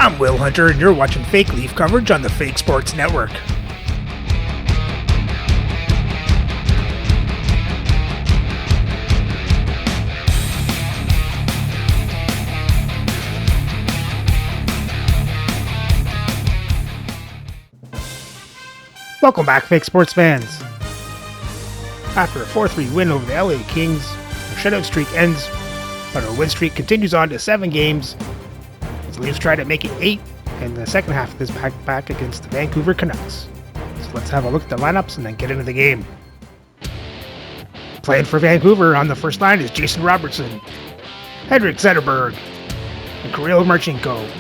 I'm Will Hunter, and you're watching Fake Leaf coverage on the Fake Sports Network. Welcome back, Fake Sports fans. After a 4-3 win over the LA Kings, our shutout streak ends, but our win streak continues on to 7 games as the Leafs try to make it 8 in the second half of this back against the Vancouver Canucks. So let's have a look at the lineups and then get into the game. Playing for Vancouver on the first line is Jason Robertson, Henrik Zetterberg, and Kirill Marchenko.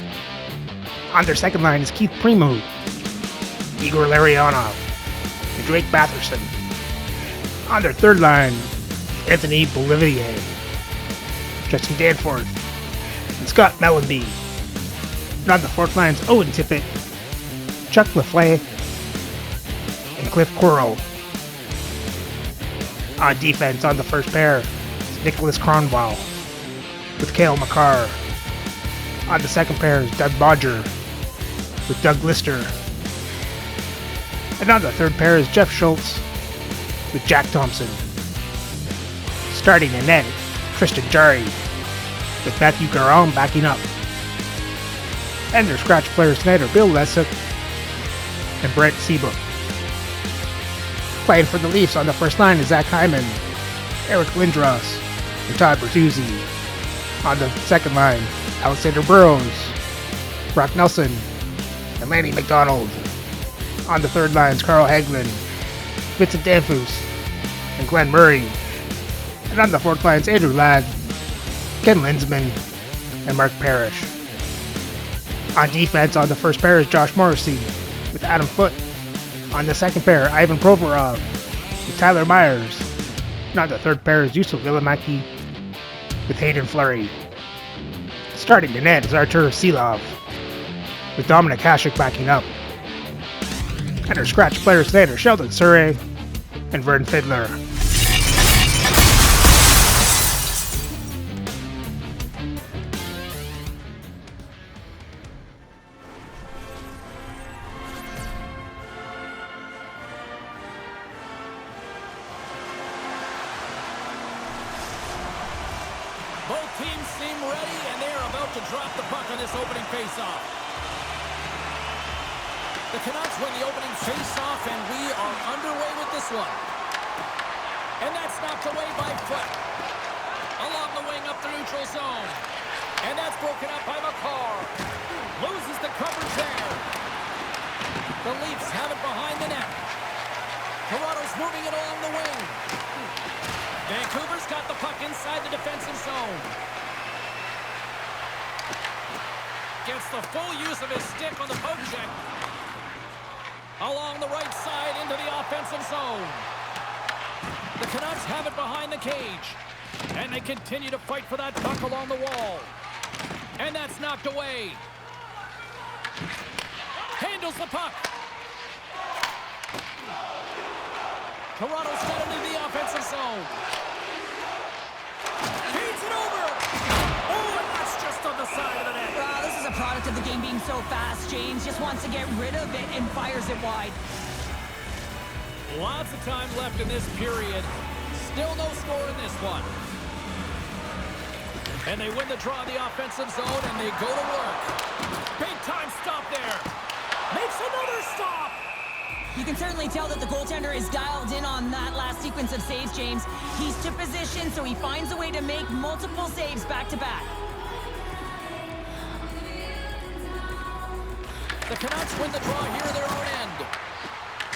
On their second line is Keith Primo, Igor Larionov, and Drake Batherson. On their third line, Anthony Bolivier, Justin Danforth, and Scott Mellenby. And on the fourth line is Owen Tippett, Chuck Lafleur, and Cliff Corral. On defense, on the first pair, is Nicholas Cronwall with Cale Makar. On the second pair is Doug Bodger with Doug Lister. And on the third pair is Jeff Schultz with Jack Thompson. Starting in net, Tristan Jarry with Matthew Garon backing up. And their scratch players tonight are Bill Lessig and Brent Seabrook. Playing for the Leafs on the first line is Zach Hyman, Eric Lindros, and Todd Bertuzzi. On the second line, Alexander Burrows, Brock Nelson, and Lanny McDonald. On the third line is Carl Hagelin, Vincent Danfus, and Glenn Murray. And on the fourth line is Andrew Ladd, Ken Linsman, and Mark Parrish. On defense, on the first pair is Josh Morrissey with Adam Foote. On the second pair, Ivan Provorov with Tyler Myers. And on the third pair is Yusuf Vilimaki with Hayden Fleury. Starting to net is Artur Silov with Dominic Hasek backing up. And our scratch players tonight are Sheldon Surrey and Vern Fiddler. Both teams seem ready, and they are about to drop the puck on this opening faceoff. The Canucks win the opening face-off, and we are underway with this one. And that's knocked away by Foote. Along the wing up the neutral zone. And that's broken up by Makar. Loses the coverage there. The Leafs have it behind the net. Toronto's moving it along the wing. Vancouver's got the puck inside the defensive zone. Gets the full use of his stick on the poke check. Along the right side into the offensive zone. The Canucks have it behind the cage. And they continue to fight for that puck along the wall. And that's knocked away. Handles the puck. Toronto's got it into the offensive zone. Feeds it over. Oh, and that's just on the side of the net. This is a product of the game being so fast. James just wants to get rid of it and fires it wide. Lots of time left in this period. Still no score in this one. And they win the draw in the offensive zone, and they go to work. Big time stop there. Makes another stop. You can certainly tell that the goaltender is dialed in on that last sequence of saves, James. He's to position, so he finds a way to make multiple saves back-to-back. The Canucks win the draw here at their own end.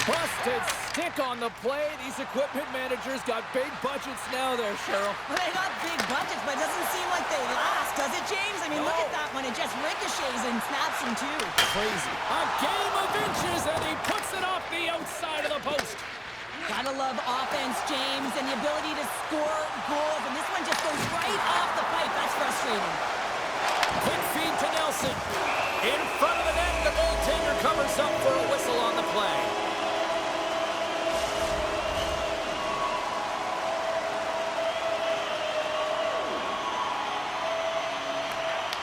Busted stick on the play. These equipment managers got big budgets now there, Cheryl. Well, they got big budgets, but it doesn't seem like they last, does it, James? I mean, look at that one. It just ricochets and snaps him, too. Crazy. A game of inches, and he puts it off the outside of the post. Gotta love offense, James, and the ability to score goals. And this one just goes right off the pipe. That's frustrating. Quick feed to Nelson. In front of the net, the goaltender covers up for a whistle on the play.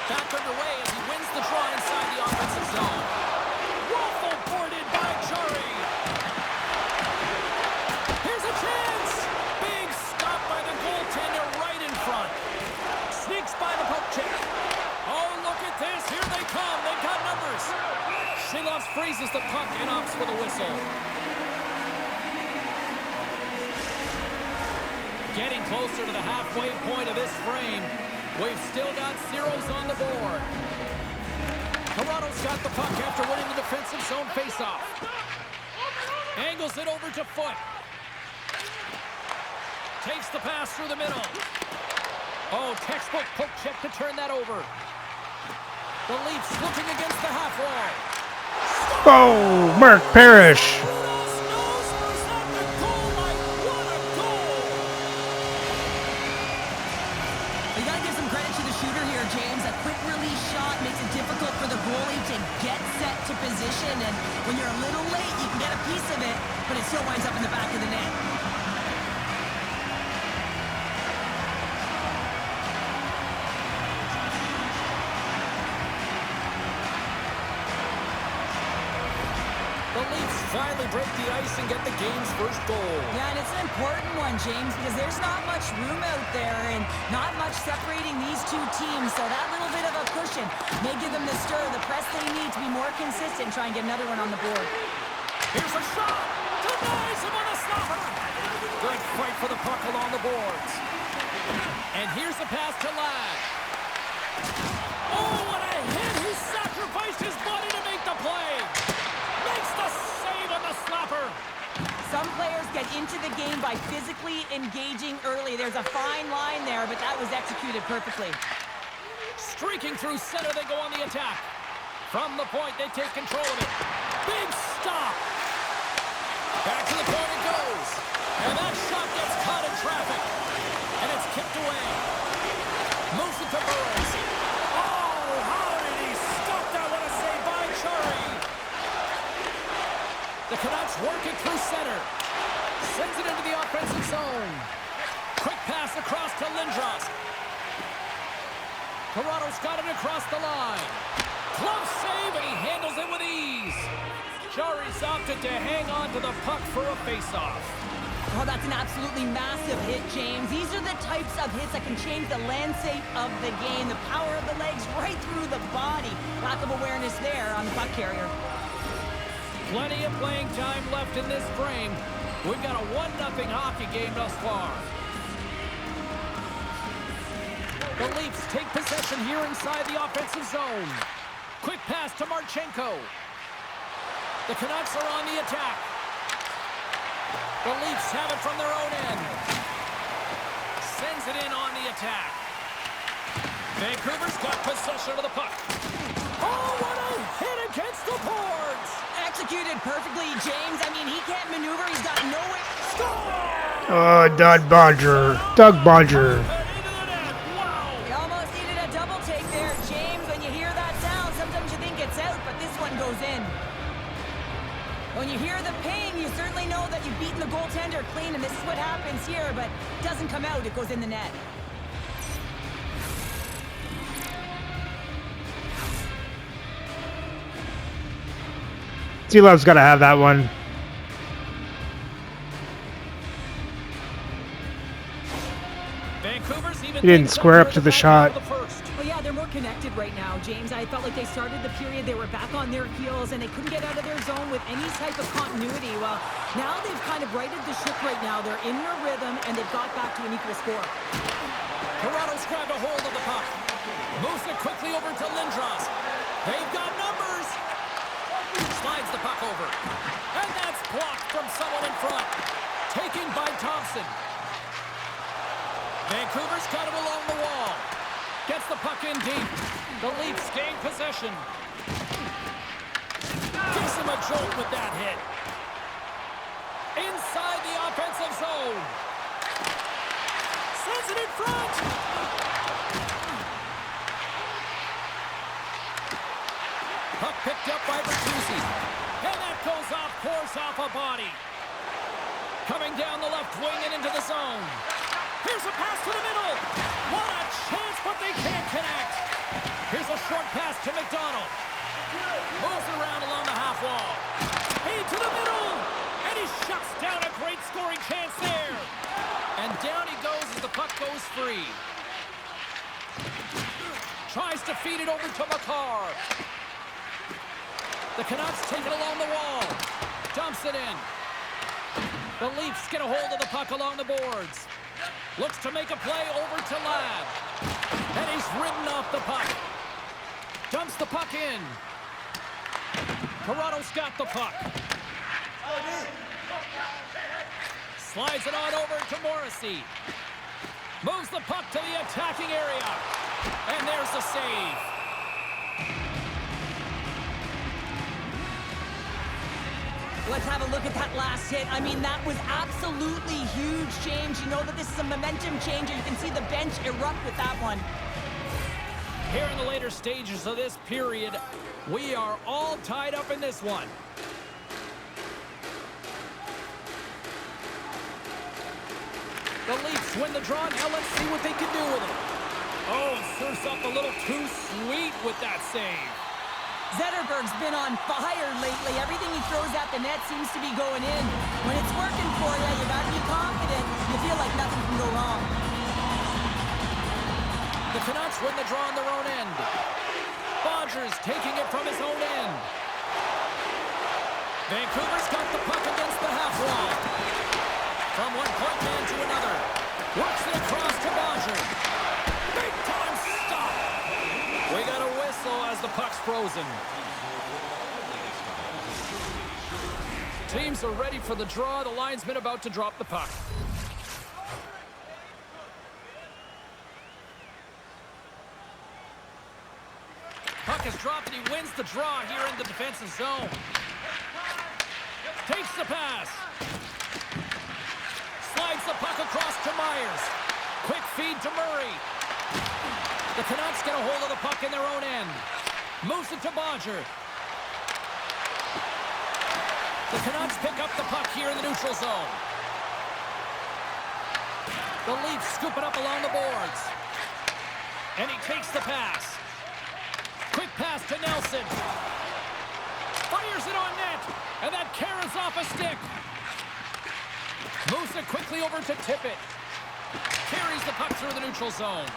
Back underway as he wins the draw inside the offensive zone. Waffle boarded by Chari. Here's a chance. Big stop by the goaltender right in front. Sneaks by the poke check. Oh, look at this. Here they come. They've got numbers. Shilovs freezes the puck and opts for the whistle. Getting closer to the halfway point of this frame. We've still got zeros on the board. Toronto's got the puck after winning the defensive zone faceoff. Angles it over to Foot. Takes the pass through the middle. Oh, textbook poke check to turn that over. The Leafs looking against the half wall. Oh, Mark Parrish. You gotta give some credit to the shooter here, James. A quick release shot makes it difficult for the goalie to get set to position, and when you're a little late, you can get a piece of it, but it still winds up in the back of the net. The Leafs finally break the ice and get the game's first goal. Yeah, and it's an important one, James, because there's not much room out there and not much separating these two teams, so that little bit of a cushion may give them the stir, the press they need to be more consistent, try and get another one on the board. Here's a shot. Denies him on the stopper. Good fight for the puck along the boards. And here's a pass to Ladd. Oh, what a hit. He sacrificed his body to make the play. Makes the save on the slapper. Some players get into the game by physically engaging early. There's a fine line there, but that was executed perfectly. Streaking through center, they go on the attack. From the point, they take control of it. Big stop. Back to the point it goes. And that shot gets caught in traffic. And it's kicked away. Moves it to Burrows. Oh, how did he stop that? What a save by Chari. The Canucks work it through center. Sends it into the offensive zone. Quick pass across to Lindros. Toronto's got it across the line. Close save, and he handles it with ease. Chari's opted to hang on to the puck for a face-off. Oh, that's an absolutely massive hit, James. These are the types of hits that can change the landscape of the game. The power of the legs right through the body. Lack of awareness there on the puck carrier. Plenty of playing time left in this frame. We've got a 1-0 hockey game thus far. The Leafs take possession here inside the offensive zone. Quick pass to Marchenko. The Canucks are on the attack. The Leafs have it from their own end. Sends it in on the attack. Vancouver's got possession of the puck. Oh, what a hit against the boards! Executed perfectly, James. I mean, he can't maneuver. He's got no way. Score! Doug Bodger. Doug Bodger. Wow! We almost needed a double take there, James. When you hear that sound, sometimes you think it's out, but this one goes in. When you hear the ping, you certainly know that you've beaten the goaltender clean, and this is what happens here, but it doesn't come out. It goes in the net. T-Love's got to have that one. Vancouver's even He didn't square up to the shot. Well, yeah, they're more connected right now, James. I felt like they started the period, they were back on their heels, and they couldn't get out of their zone with any type of continuity. Well, now they've kind of righted the ship right now. They're in their rhythm, and they've got back to an equal score. Toronto's grabbed a hold of the puck. Moves it quickly over to Lindros. They've got numbers. Slides the puck over. And that's blocked from someone in front. Taken by Thompson. Vancouver's got him along the wall. Gets the puck in deep. The Leafs gain possession. Gives him a jolt with that hit. Inside the offensive zone. Sends it in front. Puck picked up by Bertuzzi. And that goes off, pours off a body. Coming down the left wing and into the zone. Here's a pass to the middle. What a chance, but they can't connect. Here's free. Tries to feed it over to Makar. The Canucks take it along the wall. Dumps it in. The Leafs get a hold of the puck along the boards. Looks to make a play over to Ladd. And he's ridden off the puck. Dumps the puck in. Toronto's got the puck. Slides it on over to Morrissey. Moves the puck to the attacking area. And there's the save. Let's have a look at that last hit. I mean, that was absolutely huge, James. You know that this is a momentum changer. You can see the bench erupt with that one. Here in the later stages of this period, we are all tied up in this one. The Leafs win the draw. Now let's see what they can do with it. Oh, it serves up a little too sweet with that save. Zetterberg's been on fire lately. Everything he throws at the net seems to be going in. When it's working for you, you got to be confident. You feel like nothing can go wrong. The Canucks win the draw on their own end. Bodger's taking it from his own end. Vancouver's got the puck against the half wall. From one point man to another. Works it across to Bodger. Big time stop. We got a whistle as the puck's frozen. Teams are ready for the draw. The linesman about to drop the puck. Puck is dropped and he wins the draw here in the defensive zone. Takes the pass. Slides the puck across to Myers. Quick feed to Murray. The Canucks get a hold of the puck in their own end. Moves it to Bodger. The Canucks pick up the puck here in the neutral zone. The Leafs scoop it up along the boards. And he takes the pass. Quick pass to Nelson. Fires it on net. And that carries off a stick. Moves it quickly over to Tippett. Carries the puck through the neutral zone.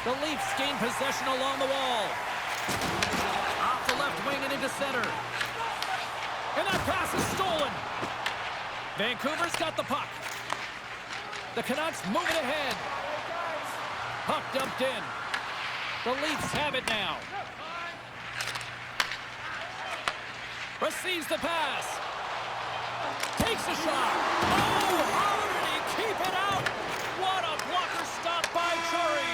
The Leafs gain possession along the wall. Off the left wing and into center. And that pass is stolen. Vancouver's got the puck. The Canucks move it ahead. Puck dumped in. The Leafs have it now. Receives the pass. Takes a shot. Oh, how did he keep it out? What a blocker stop by Curry.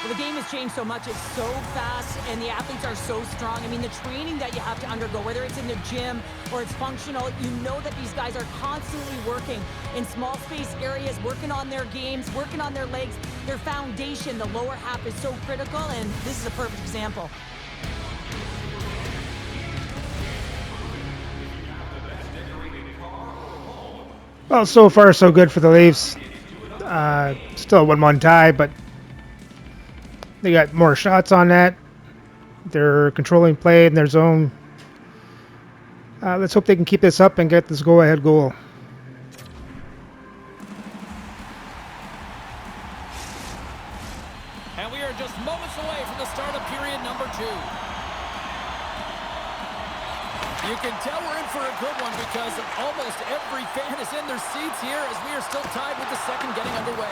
Well, the game has changed so much. It's so fast, and the athletes are so strong. I mean, the training that you have to undergo, whether it's in the gym or it's functional, you know that these guys are constantly working in small space areas, working on their games, working on their legs. Their foundation, the lower half, is so critical, and this is a perfect example. Well, so far so good for the Leafs. Still a 1-1 tie, but they got more shots on that. They're controlling play in their zone. Let's hope they can keep this up and get this go-ahead goal. And we are just moments away from the start of period number 2. You can tell we're in for a good one because almost every fan is in their seats here as we are still tied with the second getting underway.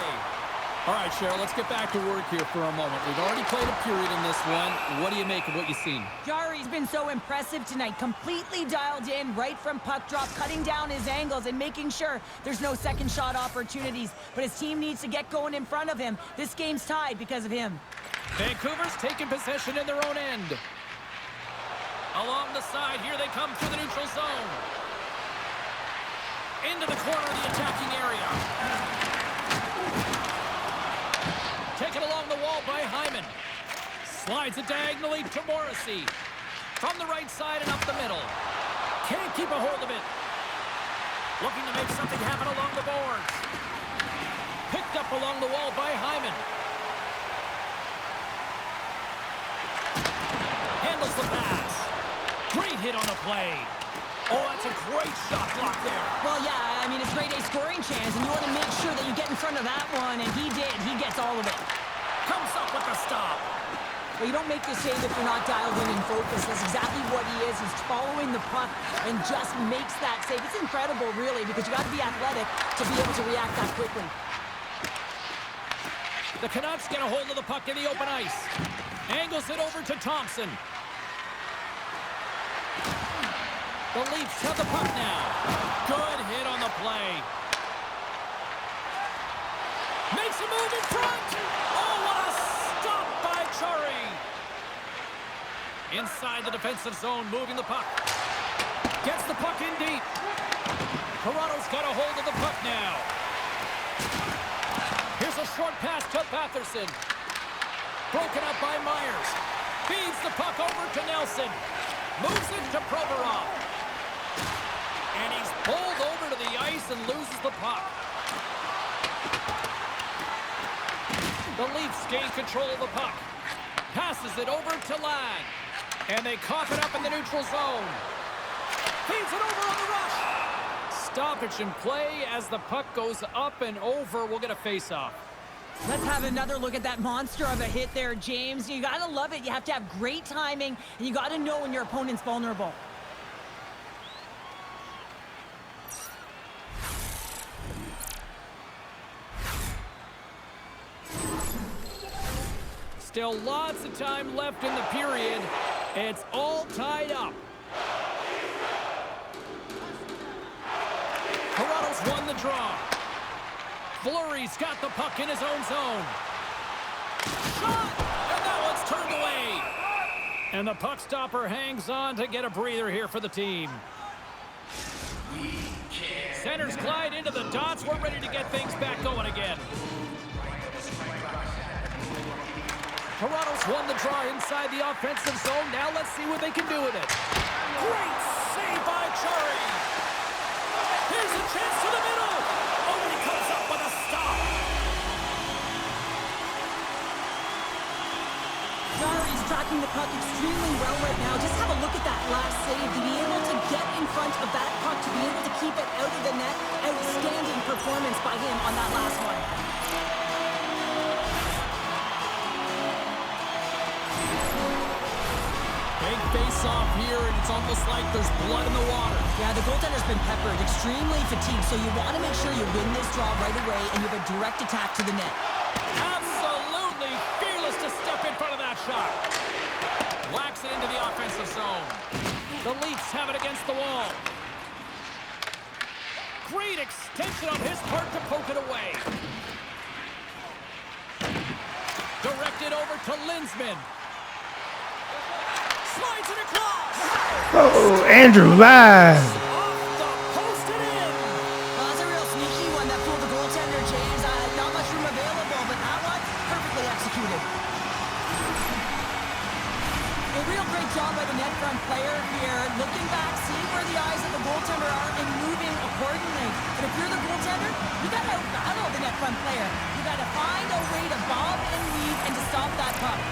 All right, Cheryl, let's get back to work here for a moment. We've already played a period in this one. What do you make of what you've seen? Jari's been so impressive tonight, completely dialed in right from puck drop, cutting down his angles and making sure there's no second shot opportunities. But his team needs to get going in front of him. This game's tied because of him. Vancouver's taking possession in their own end. Along the side, here they come through the neutral zone. Into the corner of the attacking area. Taken along the wall by Hyman. Slides it diagonally to Morrissey. From the right side and up the middle. Can't keep a hold of it. Looking to make something happen along the boards. Picked up along the wall by Hyman. Handles the pass. Great hit on the play. Oh, that's a great shot block there. Well, yeah, I mean, it's grade A scoring chance, and you want to make sure that you get in front of that one, and he did. He gets all of it. Comes up with the stop. Well, you don't make this save if you're not dialed in and focused. That's exactly what he is. He's following the puck and just makes that save. It's incredible, really, because you got to be athletic to be able to react that quickly. The Canucks get a hold of the puck in the open ice. Angles it over to Thompson. The Leafs have the puck now. Good hit on the play. Makes a move in front. Oh, what a stop by Chari. Inside the defensive zone, moving the puck. Gets the puck in deep. Toronto's got a hold of the puck now. Here's a short pass to Batherson. Broken up by Myers. Feeds the puck over to Nelson. Moves it to Provorov. And he's pulled over to the ice and loses the puck. The Leafs gain control of the puck. Passes it over to Ladd. And they cough it up in the neutral zone. Feeds it over on the rush. Stoppage in play as the puck goes up and over. We'll get a face-off. Let's have another look at that monster of a hit there, James. You got to love it. You have to have great timing, and you got to know when your opponent's vulnerable. Still lots of time left in the period. It's all tied up. Toronto's won the draw. Fleury's got the puck in his own zone. Shot! And that one's turned away. And the puck stopper hangs on to get a breather here for the team. Centers glide into the dots. We're ready to get things back going again. Toronto's won the draw inside the offensive zone. Now let's see what they can do with it. Great save by Chari. Here's a chance to the middle. Oh, and he comes up with a stop. Chari's tracking the puck extremely well right now. Just have a look at that last save. To be able to get in front of that puck, to be able to keep it out of the net. Outstanding performance by him on that last one. Big face-off here, and it's almost like there's blood in the water. Yeah, the goaltender's been peppered, extremely fatigued, so you want to make sure you win this draw right away and you have a direct attack to the net. Absolutely fearless to step in front of that shot. Whacks it into the offensive zone. The Leafs have it against the wall. Great extension on his part to poke it away. Directed over to Linsman. Slides it across. Oh, Andrew Ladd. Off the post and in. Well, that's a real sneaky one that fooled the goaltender, James. Not much room available, but that one, perfectly executed. A real great job by the net front player here. Looking back, seeing where the eyes of the goaltender are and moving accordingly. But if you're the goaltender, you got to battle the net front player. You got to find a way to bob and weave and to stop that puck.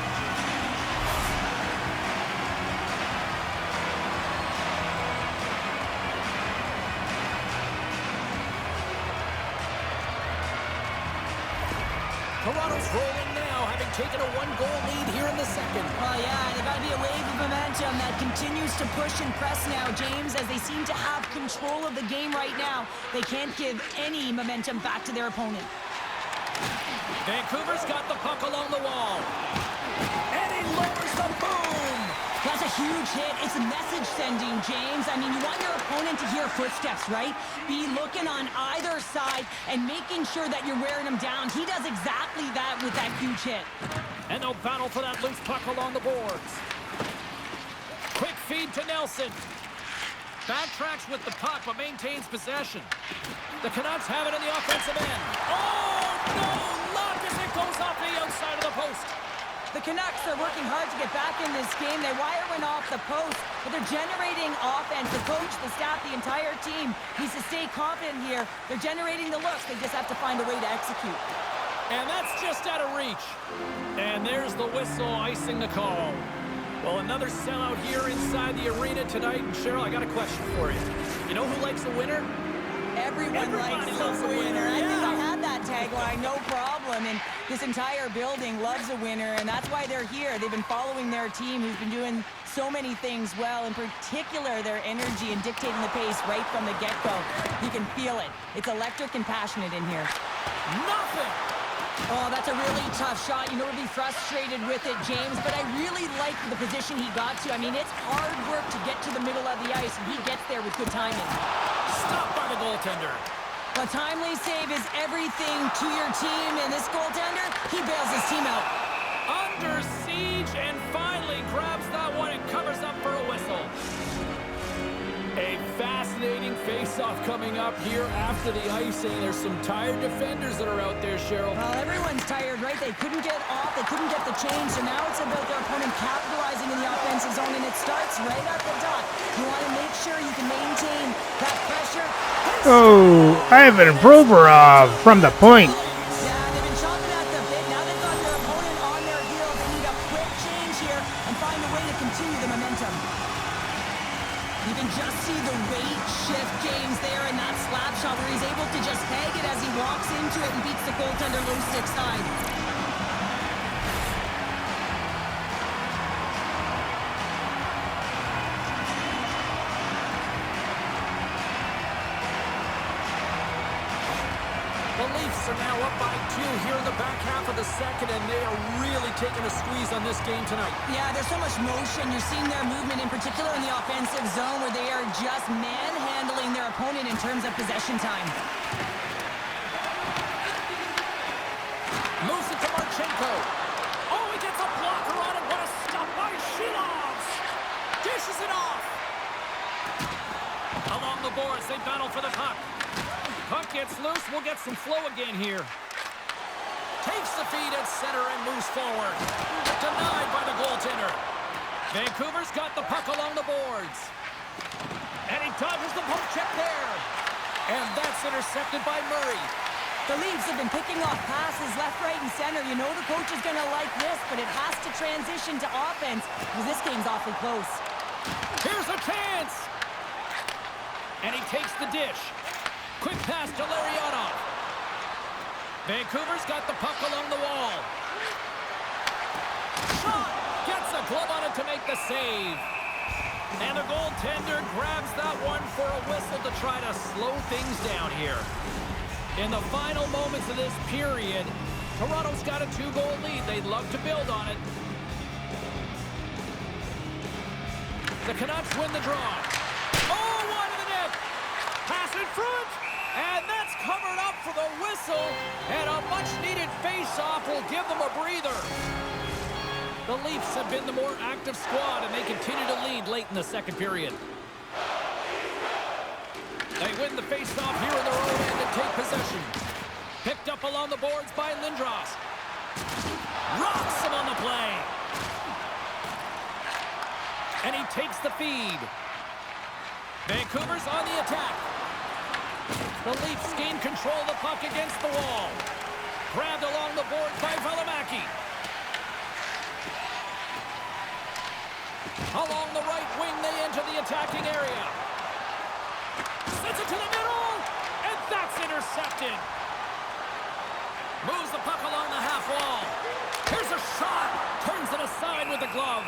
Toronto's rolling now, having taken a one-goal lead here in the second. Well, yeah, there's got to be a wave of momentum that continues to push and press now, James, as they seem to have control of the game right now. They can't give any momentum back to their opponent. Vancouver's got the puck along the wall. And he lowers the boom. That's a huge hit. It's a message sending, James. I mean, you want your opponent to hear footsteps, right? Be looking on either side and making sure that you're wearing them down. He does exactly that with that huge hit. And they'll battle for that loose puck along the boards. Quick feed to Nelson. Backtracks with the puck, but maintains possession. The Canucks have it in the offensive end. Oh, no! Luck as it goes off the outside of the post. The Canucks are working hard to get back in this game. They wire one off the post, but they're generating offense. The coach, the staff, the entire team needs to stay confident here. They're generating the looks. They just have to find a way to execute. And that's just out of reach. And there's the whistle icing the call. Well, another sellout here inside the arena tonight. And Cheryl, I got a question for you. You know who likes a winner? Everybody likes a winner. I think I had that tagline, no problem. And this entire building loves a winner, and that's why they're here. They've been following their team, who's been doing so many things well, in particular their energy and dictating the pace right from the get-go. You can feel it. It's electric and passionate in here. Nothing! Oh, that's a really tough shot. You know, to be frustrated with it, James, but I really like the position he got to. I mean, it's hard work to get to the middle of the ice, and he gets there with good timing. Stopped by the goaltender. A timely save is everything to your team, and this goaltender, he bails his team out. Under siege, and finally grabs that one and covers up for a whistle. A fascinating face-off coming up here after the icing. There's some tired defenders that are out there, Cheryl. Well, everyone's tired, right? They couldn't get off, they couldn't get the change, so now it's about their opponent capitalizing in the offensive zone, and it starts right at the dot. You want to make sure you can maintain that pressure. Oh, Ivan Provorov from the point. Yeah, they've been chopping at the bit. Now they've got their opponent on their heels. They need a quick change here and find a way to continue the momentum. You can just see the weight shift, James, there in that slap shot where he's able to just peg it as he walks into it and beats the goaltender low stick side. The Leafs are now up by 2 here in the back half of the second, and they are really taking a squeeze on this game tonight. Yeah, there's so much motion. You're seeing their movement, in particular in the offensive zone, where they are just manhandling their opponent in terms of possession time. Moves it to Marchenko. Oh, he gets a blocker on it. What a stop by Shilovs. Dishes it off. Along the boards, they battle for the puck. Puck gets loose. We'll get some flow again here. Takes the feed at center and moves forward. Denied by the goaltender. Vancouver's got the puck along the boards. And he dodges the poke check there. And that's intercepted by Murray. The Leafs have been picking off passes left, right, and center. You know the coach is going to like this, but it has to transition to offense because this game's awfully close. Here's a chance. And he takes the dish. Quick pass to Larionov. Vancouver's got the puck along the wall. Shot! Gets a glove on it to make the save. And the goaltender grabs that one for a whistle to try to slow things down here. In the final moments of this period, Toronto's got a 2-goal lead. They'd love to build on it. The Canucks win the draw. Oh, one to the net. Pass in front. And that's covered up for the whistle. And a much-needed face-off will give them a breather. The Leafs have been the more active squad, and they continue to lead late in the second period. They win the face-off here in their own end and take possession. Picked up along the boards by Lindros. Rocks him on the play. And he takes the feed. Vancouver's on the attack. The Leafs gain control of the puck against the wall. Grabbed along the boards by Valimaki. Along the right wing, they enter the attacking area. Sends it to the middle, and that's intercepted. Moves the puck along the half wall. Here's a shot. Turns it aside with the glove.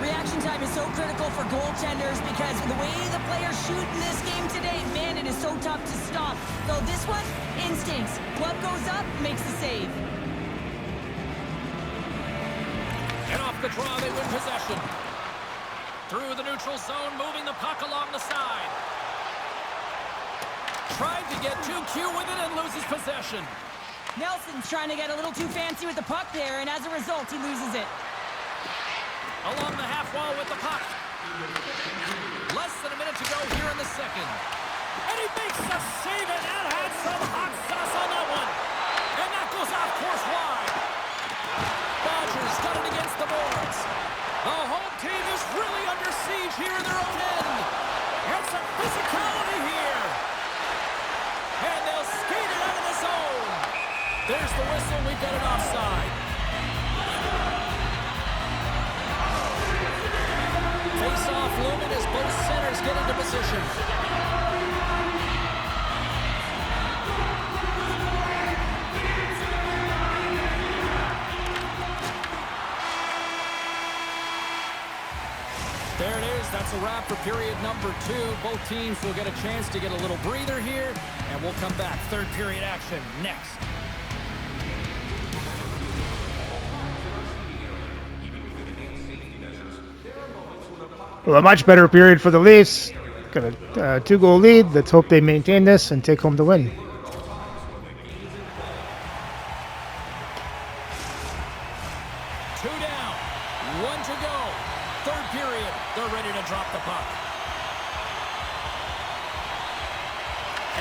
Reaction time is so critical for goaltenders because the way the players shoot in this game today, man, it is so tough to stop. So this one, instincts. Glove goes up, makes the save. And off the draw, they win possession. Through the neutral zone, moving the puck along the side. Tried to get too cute with it and loses possession. Nelson's trying to get a little too fancy with the puck there, and as a result, he loses it. Along the half wall with the puck. Less than a minute to go here in the second. And he makes a save, and that had some hot sauce on that one. And that goes off course wide. Dodgers got it against the boards. The home team is really under siege here in their own end. And some physicality here. And they'll skate it out of the zone. There's the whistle. We've got an offside. both centers get into position. There it is. That's a wrap for period number 2. Both teams will get a chance to get a little breather here, and we'll come back. Third period action next. Well, a much better period for the Leafs. Got a 2-goal lead. Let's hope they maintain this and take home the win. Two down, 1 to go. Third period, they're ready to drop the puck.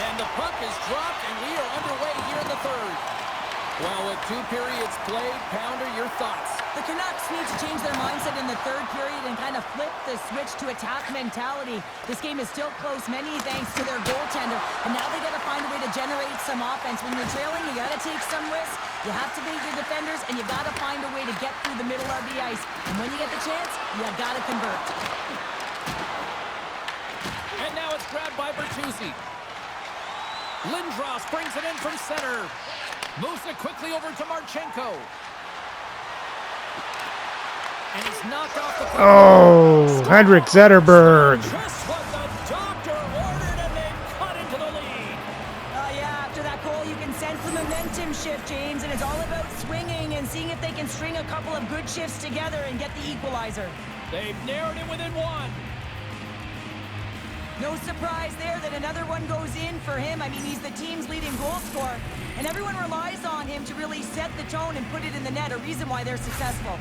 And the puck is dropped, and we are underway here in the third. Well, with 2 periods played, Pounder, your thoughts? The Canucks need to change their mindset in the third period and kind of flip the switch to attack mentality. This game is still close, many thanks to their goaltender. And now they got to find a way to generate some offense. When you're trailing, you got to take some risks. You have to beat your defenders, and you got to find a way to get through the middle of the ice. And when you get the chance, you got to convert. And now it's grabbed by Bertuzzi. Lindros brings it in from center. Moves it quickly over to Marchenko. And he's knocked off the puck. Oh, Henrik Zetterberg. Just what the doctor ordered, and they've cut into the lead. Yeah, after that goal, you can sense the momentum shift, James, and it's all about swinging and seeing if they can string a couple of good shifts together and get the equalizer. They've narrowed it within 1. No surprise there that another one goes in for him. I mean, he's the team's leading goal scorer, and everyone relies on him to really set the tone and put it in the net, a reason why they're successful.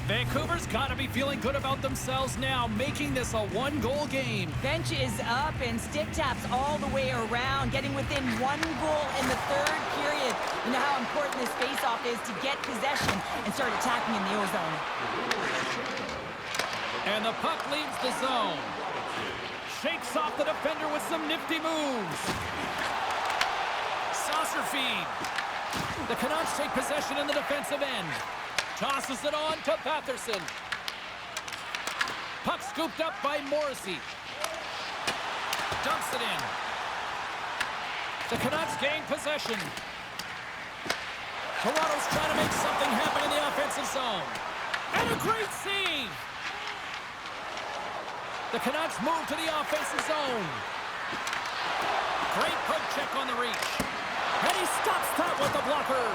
Vancouver's got to be feeling good about themselves now, making this a 1-goal game. Bench is up and stick taps all the way around, getting within 1 goal in the third period. You know how important this faceoff is to get possession and start attacking in the O-zone. And the puck leaves the zone. Shakes off the defender with some nifty moves. Saucer feed. The Canucks take possession in the defensive end. Tosses it on to Patterson. Puck scooped up by Morrissey. Dumps it in. The Canucks gain possession. Toronto's trying to make something happen in the offensive zone. And a great save! The Canucks move to the offensive zone. Great poke check on the reach. And he stops that with the blocker.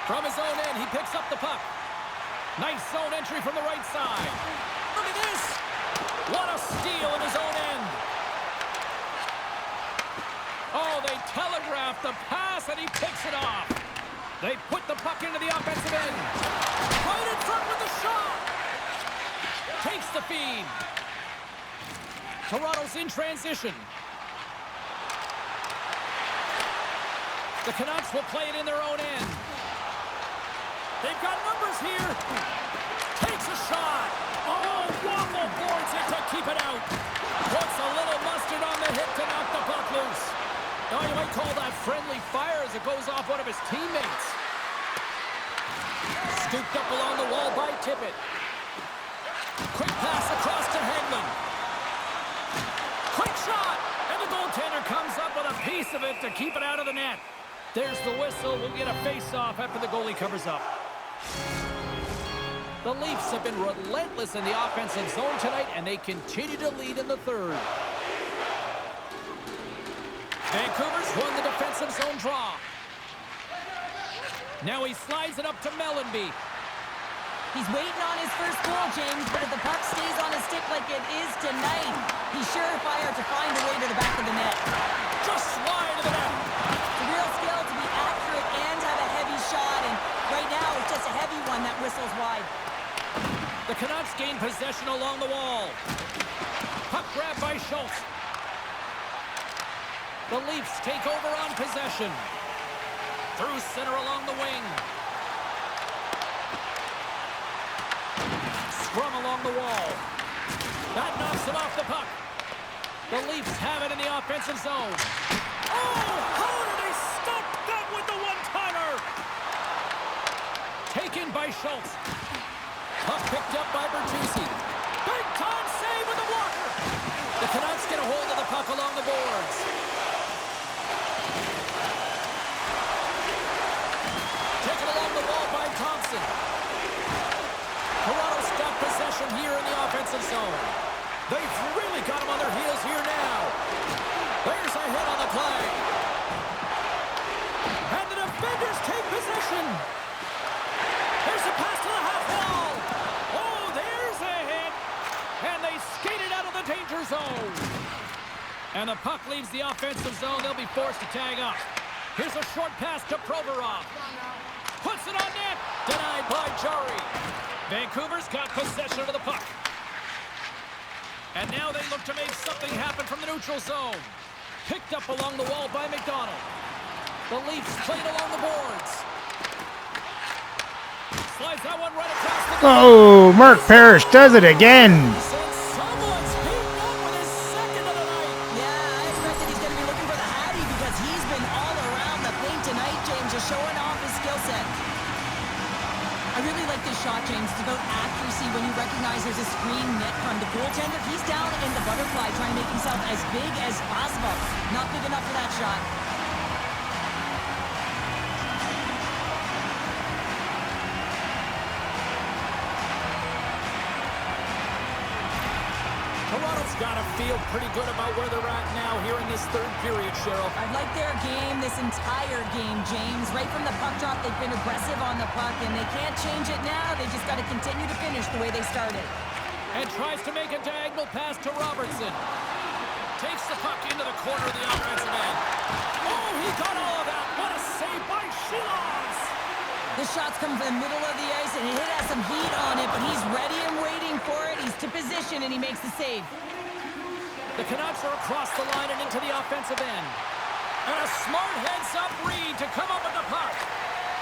From his own end, he picks up the puck. Nice zone entry from the right side. Look at this! What a steal in his own end. Oh, they telegraphed the pass, and he picks it off. They put the puck into the offensive end. Right in front with the shot. Takes the feed. Toronto's in transition. The Canucks will play it in their own end. They've got numbers here. Takes a shot. Oh, waffle boards it to keep it out. Puts a little mustard on the hip to knock the puck loose. Now you might call that friendly fire as it goes off one of his teammates. Scooped up along the wall by Tippett. Quick pass across to Hedman. Quick shot. And the goaltender comes up with a piece of it to keep it out of the net. There's the whistle. We'll get a face-off after the goalie covers up. The Leafs have been relentless in the offensive zone tonight, and they continue to lead in the third. Vancouver's won the defensive zone draw. Now he slides it up to Mellenby. He's waiting on his first goal, James, but if the puck stays on his stick like it is tonight, he's surefire to find a way to the back of the net. Just wide of the net. It's a real skill to be accurate and have a heavy shot, and right now it's just a heavy one that whistles wide. The Canucks gain possession along the wall. Puck grabbed by Schultz. The Leafs take over on possession. Through center along the wing. Scrum along the wall. That knocks him off the puck. The Leafs have it in the offensive zone. Oh, how did they stop that with the one-timer? Taken by Schultz. Puck picked up by Bertuzzi. Big-time save with a blocker. The Canucks get a hold of the puck along the boards. Taken along the wall by Thompson. Toronto's got possession here in the offensive zone. They've really got them on their heels here now. There's a hit on the play. And the defenders take possession. There's a pass to the half wall. Oh, there's a hit. And they skated out of the danger zone. And the puck leaves the offensive zone. They'll be forced to tag up. Here's a short pass to Provorov. Puts it on net. Denied by Jari. Vancouver's got possession of the puck. And now they look to make something happen from the neutral zone. Picked up along the wall by McDonald. The Leafs played along the boards. Slides that one right across the goal. Oh, Mark Parrish does it again. Someone's heating up with his second of the night. Yeah, I expect that he's going to be looking for the Hattie because he's been all around the paint tonight, James, just showing off his skill set. I really like this shot, James. It's about accuracy when you recognize there's a screen net from the goaltender. He's down in the butterfly trying to make himself as big as possible. Not big enough for that shot. Toronto's got to feel pretty good about where they're at now here in this third period, Cheryl. I like their game this entire game, James. Right from the puck drop, they've been aggressive on the puck, and they can't change it now. They just got to continue to finish the way they started. And tries to make a diagonal pass to Robertson. Takes the puck into the corner of the offensive end. Oh, he got all of that. What a save by Shilovs. The shot's coming from the middle of the ice, and it has some heat on it, but he's ready and waiting for it. He's to position, and he makes the save. The Canucks are across the line and into the offensive end. And a smart heads-up read to come up with the puck.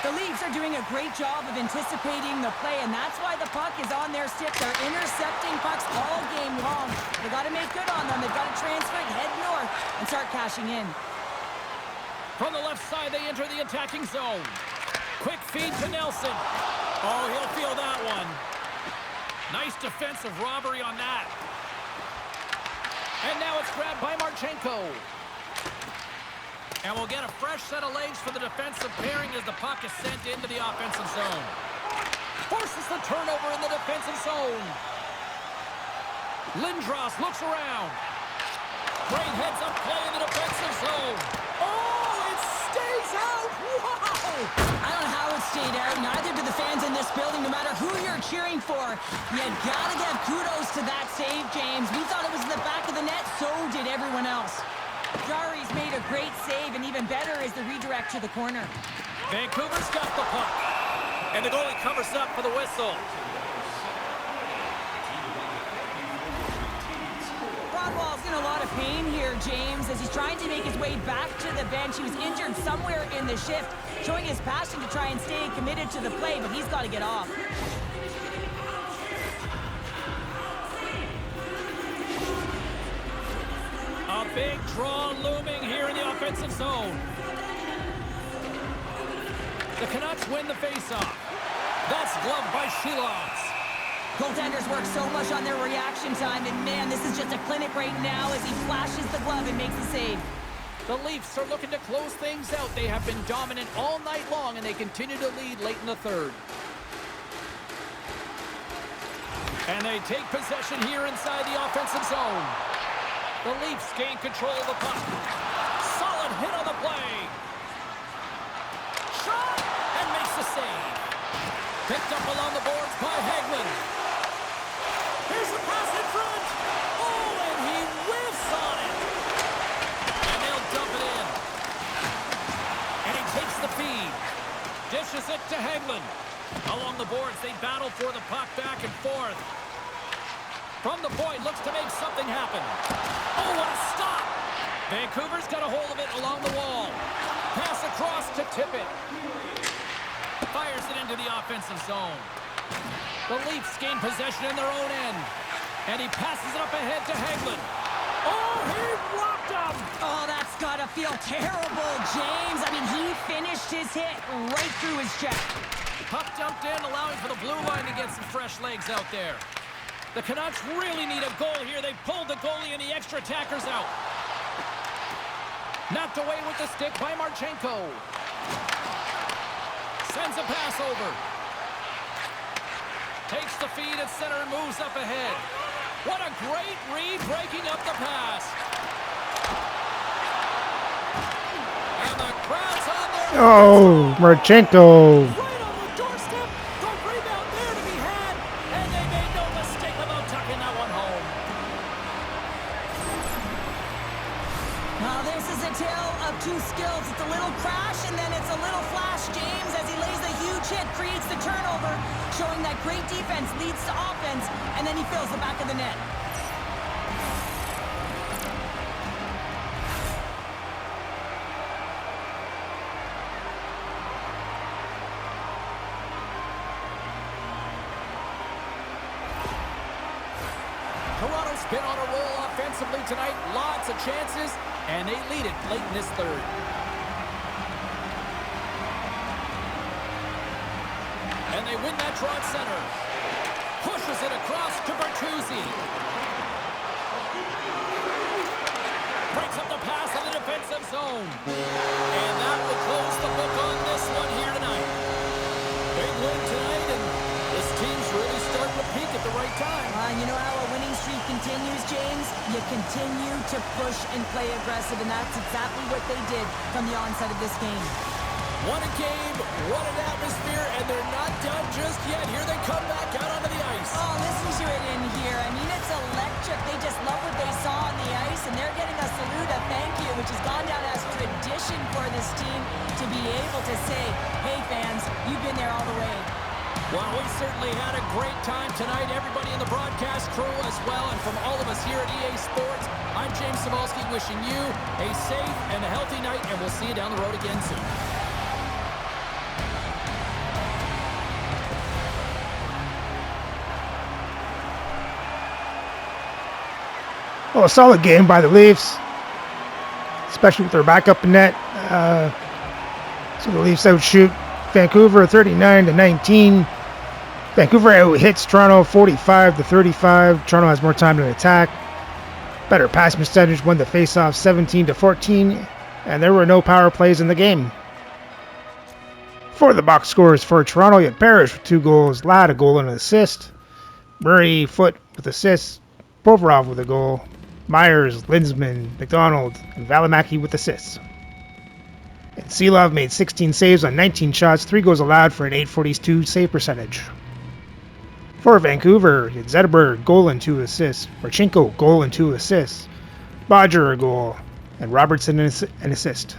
The Leafs are doing a great job of anticipating the play, and that's why the puck is on their stick. They're intercepting pucks all game long. They've got to make good on them. They've got to transfer it, head north, and start cashing in. From the left side, they enter the attacking zone. Quick feed to Nelson. Oh, he'll feel that one. Nice defensive robbery on that. And now it's grabbed by Marchenko. And we'll get a fresh set of legs for the defensive pairing as the puck is sent into the offensive zone. Forces the turnover in the defensive zone. Lindros looks around. Great heads-up play in the defensive zone. Oh, it stays out! Wow! I don't know how it stayed out. Neither do the fans in this building, no matter who you're cheering for. You gotta give kudos to that save, James. We thought it was in the back of the net, so did everyone else. Jari's made a great save, and even better is the redirect to the corner. Vancouver's got the puck. And the goalie covers up for the whistle. Broadwell's in a lot of pain here, James, as he's trying to make his way back to the bench. He was injured somewhere in the shift, showing his passion to try and stay committed to the play, but he's got to get off. A big draw looming here in the offensive zone. The Canucks win the faceoff. That's gloved by Shilovs. Goaltenders work so much on their reaction time, and man, this is just a clinic right now as he flashes the glove and makes the save. The Leafs are looking to close things out. They have been dominant all night long, and they continue to lead late in the third. And they take possession here inside the offensive zone. The Leafs gain control of the puck. Solid hit on the play. Shot! And makes the save. Picked up along the boards by Hagman. Here's the pass in front. Oh, and he whiffs on it. And they'll dump it in. And he takes the feed. Dishes it to Hagman. Along the boards, they battle for the puck back and forth. From the point, looks to make something happen. Oh, what a stop! Vancouver's got a hold of it along the wall. Pass across to Tippett. Fires it into the offensive zone. The Leafs gain possession in their own end. And he passes it up ahead to Hagman. Oh, he rocked him! Oh, that's gotta feel terrible, James. I mean, he finished his hit right through his chest. Puck jumped in, allowing for the blue line to get some fresh legs out there. The Canucks really need a goal here. They pulled the goalie and the extra attackers out. Knocked away with the stick by Marchenko. Sends a pass over. Takes the feed at center and moves up ahead. What a great read, breaking up the pass. And the crowd's on there. Oh, Marchenko. Right on the doorstep. The rebound there to be had. And they made no mistake about tucking that one home. Now this is a tale of two skills. It's a little crash and then it's a little flash, James, as he lays the huge hit, creates the turnover, showing that great defense leads to offense, and then he fills the back of the net. Toronto's been on a roll offensively tonight. Lots of chances, and they lead it late in this third. And they win that draw at center. Pushes it across to Bertuzzi. Breaks up the pass in the defensive zone. And that will close the book on this one here tonight. Big win tonight, and this team's really starting to peak at the right time. You know how a winning streak continues, James? You continue to push and play aggressive, and that's exactly what they did from the onset of this game. What a game, what an atmosphere, and they're not done just yet. Here they come back out onto the ice. Oh, listen to it in here. I mean, it's electric. They just love what they saw on the ice, and they're getting a salute, a thank you, which has gone down as tradition for this team to be able to say, hey, fans, you've been there all the way. Well, we certainly had a great time tonight. Everybody in the broadcast crew as well, and from all of us here at EA Sports, I'm James Cybulski wishing you a safe and a healthy night, and we'll see you down the road again soon. Well, a solid game by the Leafs, especially with their backup in net. So the Leafs outshoot Vancouver 39-19. Vancouver out-hits Toronto 45-35. Toronto has more time to attack. Better pass percentage, won the face-off 17-14, and there were no power plays in the game. For the box scores for Toronto, you had Parrish with 2 goals, Ladd a goal and an assist, Murray, Foote with assists, Provorov with a goal, Myers, Lindsman, McDonald, and Valimaki with assists. And Seelov made 16 saves on 19 shots, 3 goals allowed for an .842 save percentage. For Vancouver, you had Zetterberg, goal and 2 assists, Marchenko, goal and 2 assists, Bodger a goal, and Robertson an assist.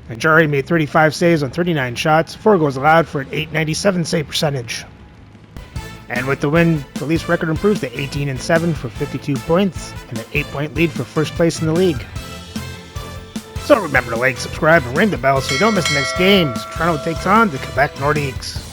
And Jari made 35 saves on 39 shots, 4 goals allowed for an .897 save percentage. And with the win, the Leafs record improves to 18-7 for 52 points and an 8-point lead for first place in the league. So remember to like, subscribe, and ring the bell so you don't miss the next game as Toronto takes on the Quebec Nordiques.